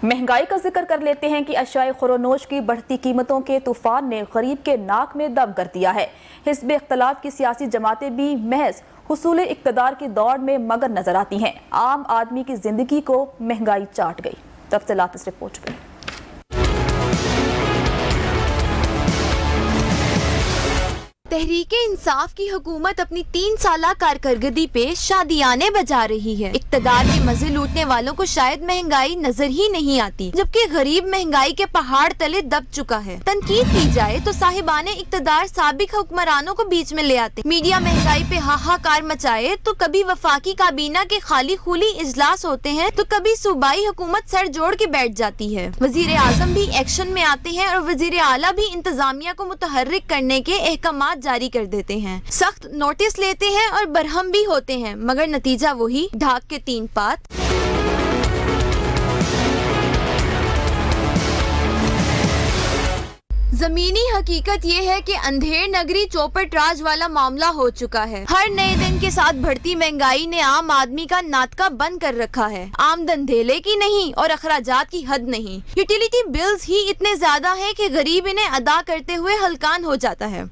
महंगाई का जिक्र कर लेते हैं कि अशियाए खुरोनोश की बढ़ती कीमतों के तूफान ने गरीब के नाक में दम कर दिया है। हिज़्ब इख्तिलाफ की सियासी जमातें भी महज हुसूल इक़्तिदार की दौड़ में मगन नजर आती हैं। आम आदमी की जिंदगी को महंगाई चाट गई। तफसीलात इस रिपोर्ट में। तहरीके इंसाफ की हुकूमत अपनी 3 साला कारकर्दगी पे शादियाने बजा रही है। इक़्तिदार के मजे लूटने वालों को शायद महंगाई नजर ही नहीं आती, जबकि गरीब महंगाई के पहाड़ तले दब चुका है। तनकीद की जाए तो साहिबाने इक़्तिदार साबिक हुक्मरानों को बीच में ले आते। मीडिया महंगाई पे हाहाकार मचाए तो कभी वफाकी काबीना के खाली खुली इजलास होते हैं तो कभी सूबाई हुकूमत सर जोड़ के बैठ जाती है। वजीर आजम भी एक्शन में आते हैं और वजीर आला भी इंतजामिया को मुतहर्रिक करने के अहकामात जारी कर देते हैं, सख्त नोटिस लेते हैं और बरहम भी होते हैं, मगर नतीजा वही, ढाक के 3 पात। जमीनी हकीकत ये है कि अंधेर नगरी चौपट राज वाला मामला हो चुका है। हर नए दिन के साथ बढ़ती महंगाई ने आम आदमी का नाटका बंद कर रखा है। आमदन धेले की नहीं और अखराजात की हद नहीं। यूटिलिटी बिल्स ही इतने ज्यादा हैं कि गरीब इन्हें अदा करते हुए हलकान हो जाता है।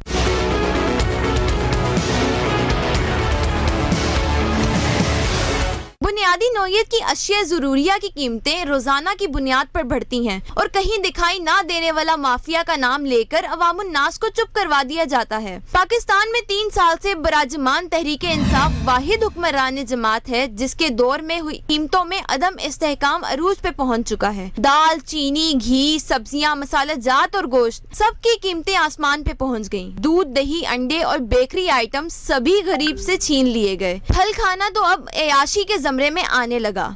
बुनियादी नौयत की अशिया जरूरिया की कीमतें रोजाना की बुनियाद पर बढ़ती हैं और कहीं दिखाई ना देने वाला माफिया का नाम लेकर अवामुन नास को चुप करवा दिया जाता है। पाकिस्तान में 3 साल से बराजमान तहरीके इंसाफ वाहिद हुक्मरान जमात है जिसके दौर में हुई कीमतों में अदम इस्तेहकाम अरूज पे पहुंच चुका है। दाल, चीनी, घी, सब्जियां, मसाला जात और गोश्त सबकी कीमतें आसमान पे पहुंच गयी। दूध, दही, अंडे और बेकरी आइटम सभी गरीब से छीन लिए गए। फल खाना तो अब अयाशी के जमरे में आने लगा।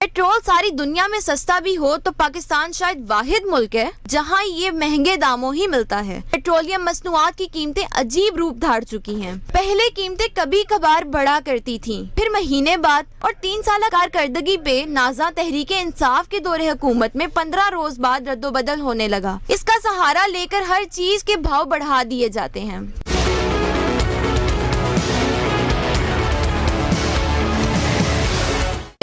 पेट्रोल सारी दुनिया में सस्ता भी हो तो पाकिस्तान शायद वाहिद मुल्क है जहां ये महंगे दामों ही मिलता है। पेट्रोलियम मसनूआत की कीमतें अजीब रूप धार चुकी हैं। पहले कीमतें कभी कभार बढ़ा करती थीं, फिर महीने बाद और 3 साल कारकर्दगी पे नाजा तहरीके इंसाफ के दौरे हुकूमत में 15 रोज बाद रद्दोबदल होने लगा। इसका सहारा लेकर हर चीज के भाव बढ़ा दिए जाते हैं।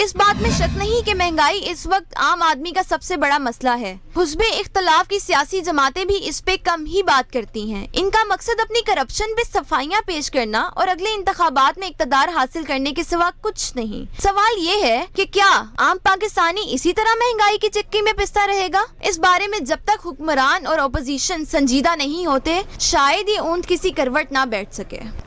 इस बात में शक नहीं कि महंगाई इस वक्त आम आदमी का सबसे बड़ा मसला है। हुस्बे इख्तिलाफ की सियासी जमातें भी इस पे कम ही बात करती हैं। इनका मकसद अपनी करप्शन पे सफाइयां पेश करना और अगले इंतखाबात में इक्तदार हासिल करने के सिवा कुछ नहीं। सवाल ये है कि क्या आम पाकिस्तानी इसी तरह महंगाई की चक्की में पिसता रहेगा? इस बारे में जब तक हुक्मरान और अपोजिशन संजीदा नहीं होते शायद ये ऊंट किसी करवट ना बैठ सके।